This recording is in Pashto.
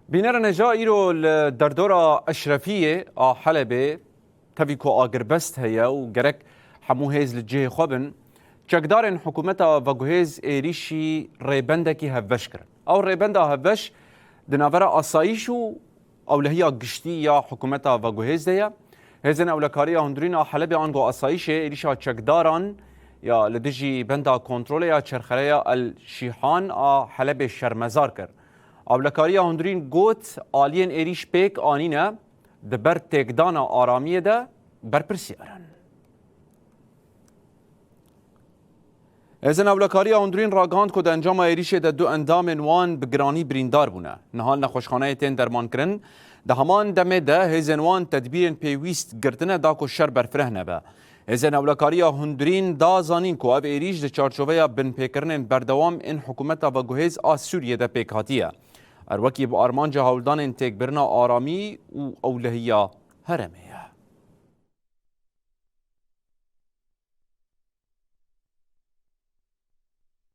بینر نجا ایرو در دورا اشرفیه حلبه تبیکو آگربست هیا و گرک همو هیز لجه خوابن چکدارن حکومتا و گوهیز ایریشی ریبنده کی هفوش کرن او ریبنده هفوش دناورا آسایشو اولهیا گشتی یا حکومتا و گوهیز دیا هزن اولکاری هندرین حلبه آنگو آسایشه ایریشا چکداران یا لدجی بنده کنترول یا چرخلیا الشیحان حلبه شرمزار کرد اولکاری هندرین گوت آلین ایریش پیک آنینه دبر تکدان آرامیه ده برپرسیارن. ازن اولکاری هندرین راگاند کد انجام ایریش ده دو اندام وان بگرانی بریندار بونه. نهال نخوشخانه تین درمان کرن ده همان دمه ده هزن وان تدبیرن پیویست گردنه دا کو شر برفره نبه. هزن اولکاری هندرین دا زانین کو او ایریش ده چارچوبه بن پیکرنن بردوام این حکومتا و گوهیز سوریه ده پیک هاتیه. اروکی با آرمان جهالدان انتیک برنا آرامی و اولهیا هرمه